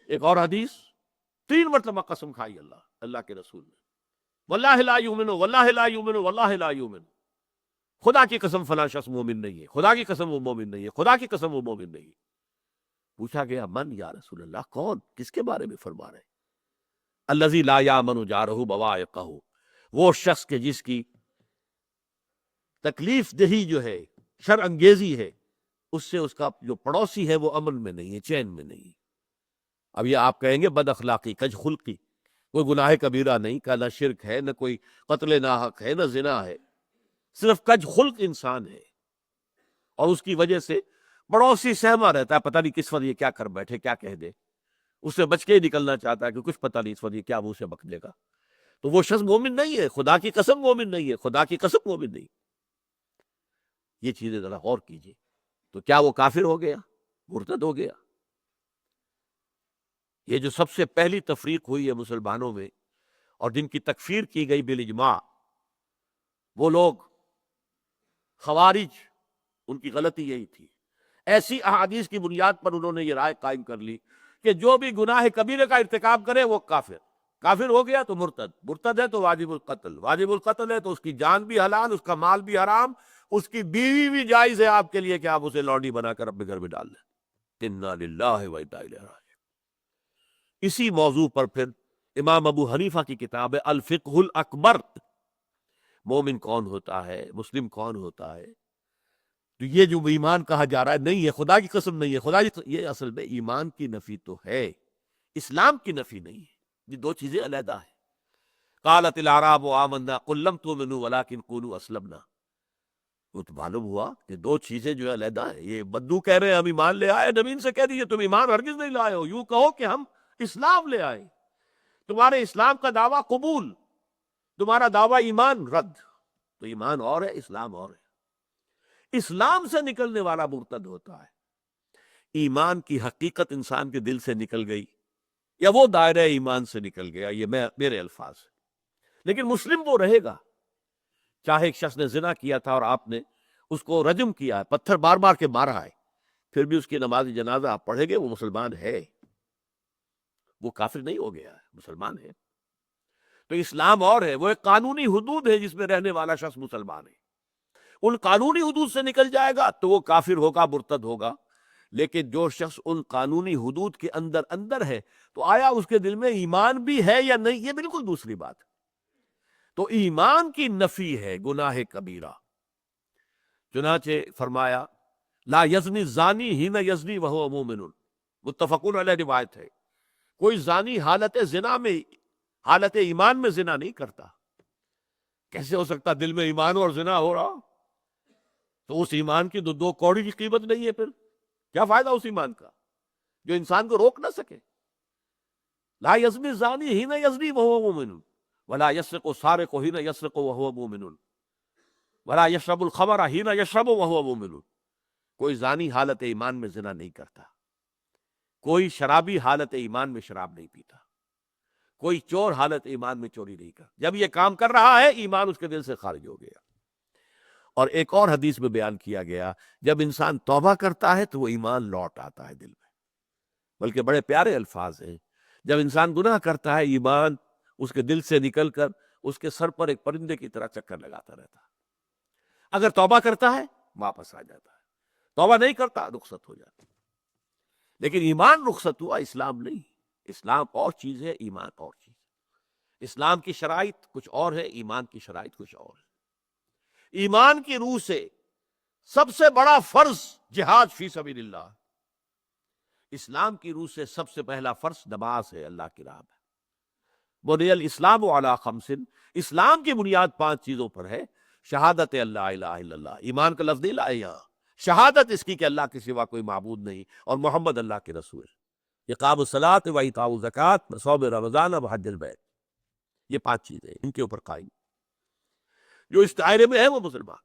ایک اور حدیث 3 مرتبہ قسم کھائی اللہ کے رسول نے، واللہ لا یؤمن واللہ لا یؤمن واللہ لا یؤمن، خدا کی قسم فلاں شخص مومن نہیں ہے، خدا کی قسم وہ مومن نہیں ہے، خدا کی قسم وہ مومن نہیں ہے۔ پوچھا گیا من یا رسول اللہ، کون، کس کے بارے میں فرما رہے ہیں؟ الذی لا یامن جارہ بوائقہ، وہ شخص کے جس کی تکلیف دہی جو ہے، شر انگیزی ہے، اس سے اس کا جو پڑوسی ہے وہ امن میں نہیں ہے، چین میں نہیں ہے۔ اب یہ آپ کہیں گے بد اخلاقی، کج خلقی، کوئی گناہ کبیرہ نہیں کا، نہ شرک ہے، نہ کوئی قتل ناحق ہے، نہ زنا ہے، صرف کج خلق انسان ہے، اور اس کی وجہ سے پڑوسی سہما رہتا ہے، پتہ نہیں کس وقت یہ کیا کر بیٹھے، کیا کہہ دے، اس سے بچ کے ہی نکلنا چاہتا ہے کہ کچھ پتہ نہیں اس وقت یہ کیا منہ سے بک دے گا، تو وہ شخص مومن نہیں ہے، خدا کی قسم مومن نہیں ہے، خدا کی قسم مومن نہیں۔ یہ چیزیں ذرا غور کیجیے، تو کیا وہ کافر ہو گیا، مرتد ہو گیا؟ یہ جو سب سے پہلی تفریق ہوئی ہے مسلمانوں میں اور جن کی تکفیر کی گئی بالاجماع، وہ لوگ خوارج، ان کی غلطی یہی تھی، ایسی احادیث کی بنیاد پر انہوں نے یہ رائے قائم کر لی کہ جو بھی گناہ کبیرہ کا ارتکاب کرے وہ کافر ہو گیا تو مرتد ہے تو واجب القتل ہے تو اس کی جان بھی حلال، اس کا مال بھی حرام، اس کی بیوی بھی جائز ہے آپ کے لیے کہ آپ اسے لونڈی بنا کر اپنے گھر میں ڈال لیں۔ انا للہ و انا الیہ راجعون۔ اسی موضوع پر پھر امام ابو حنیفہ کی کتاب ہے الفقہ الاکبر، مومن کون ہوتا ہے، مسلم کون ہوتا ہے، تو یہ جو ایمان کہا جا رہا ہے نہیں ہے، خدا کی قسم نہیں ہے، یہ اصل میں ایمان کی نفی تو ہے، اسلام کی نفی نہیں ہے، یہ دو چیزیں علیحدہ ہیں۔ قالت الاعراب آمنا قل لم تؤمنوا ولکن قولوا اسلمنا، وہ تو معلوم ہوا کہ دو چیزیں جو علیحدہ ہیں۔ یہ بدو کہہ رہے ہیں ہم ایمان لے آئے، نبی سے کہہ دیجیے تم ایمان ہرگز نہیں لائے ہو، یوں کہو کہ ہم اسلام لے آئے، تمہارے اسلام کا دعویٰ قبول، تمہارا دعویٰ ایمان رد، تو ایمان اور ہے، اسلام اور ہے۔ اسلام سے نکلنے والا مرتد ہوتا ہے، ایمان کی حقیقت انسان کے دل سے نکل گئی یا وہ دائرہ ایمان سے نکل گیا، یہ میرے الفاظ ہیں، لیکن مسلم وہ رہے گا۔ چاہے ایک شخص نے زنا کیا تھا اور آپ نے اس کو رجم کیا ہے، پتھر بار بار کے مارا ہے، پھر بھی اس کی نماز جنازہ آپ پڑھیں گے، وہ مسلمان ہے، وہ کافر نہیں ہو گیا ہے، مسلمان ہے۔ تو اسلام اور ہے، وہ ایک قانونی حدود ہے جس میں رہنے والا شخص مسلمان ہے، ان قانونی حدود سے نکل جائے گا تو وہ کافر ہوگا، مرتد ہوگا۔ لیکن جو شخص ان قانونی حدود کے اندر ہے تو آیا اس کے دل میں ایمان بھی ہے یا نہیں، یہ بالکل دوسری بات ہے۔ تو ایمان کی نفی ہے گناہ کبیرہ، چنانچہ فرمایا لا یزنی الزانی حین یزنی وہو مومن، متفقون علیہ روایت ہے، کوئی زانی حالت زنا میں، حالت ایمان میں زنا نہیں کرتا۔ کیسے ہو سکتا دل میں ایمان اور زنا ہو رہا؟ تو اس ایمان کی دو کوڑی کی قیمت نہیں ہے، پھر کیا فائدہ اس ایمان کا جو انسان کو روک نہ سکے؟ لا یزنی الزانی حین یزنی وہو مومن ولا یسرق السارق حین یسرق وہو مومن ولا یشرب الخمر حین یشرب وہو مومن، کوئی زانی حالت ایمان میں زنا نہیں کرتا، کوئی شرابی حالت ایمان میں شراب نہیں پیتا، کوئی چور حالت ایمان میں چوری نہیں کرتا، جب یہ کام کر رہا ہے ایمان اس کے دل سے خارج ہو گیا۔ اور ایک اور حدیث میں بیان کیا گیا جب انسان توبہ کرتا ہے تو وہ ایمان لوٹ آتا ہے دل میں، بلکہ بڑے پیارے الفاظ ہیں، جب انسان گناہ کرتا ہے ایمان اس کے دل سے نکل کر اس کے سر پر ایک پرندے کی طرح چکر لگاتا رہتا ہے، اگر توبہ کرتا ہے واپس آ جاتا ہے، توبہ نہیں کرتا رخصت ہو جاتا ہے۔ لیکن ایمان رخصت ہوا، اسلام نہیں، اسلام اور چیز ہے، ایمان اور چیز ہے۔ اسلام کی شرائط کچھ اور ہے، ایمان کی شرائط کچھ اور ہے۔ ایمان کی روح سے سب سے بڑا فرض جہاد فی سبیل اللہ، اسلام کی روح سے سب سے پہلا فرض نماز ہے، اللہ کی راہ میں۔ بنی الاسلام علی خمس، اسلام کی بنیاد 5 چیزوں پر ہے، شہادت اللہ الہ الا اللہ، ایمان کا لفظ نہیں لائے یہاں، شہادت اس کی کہ اللہ کے سوا کوئی معبود نہیں اور محمد اللہ کے رسول، اقام الصلاۃ و ایتاء الزکوٰۃ و صوم رمضان و حج البیت، یہ 5 چیزیں ان کے اوپر قائم، جو اس دائرے میں ہے وہ مسلمان۔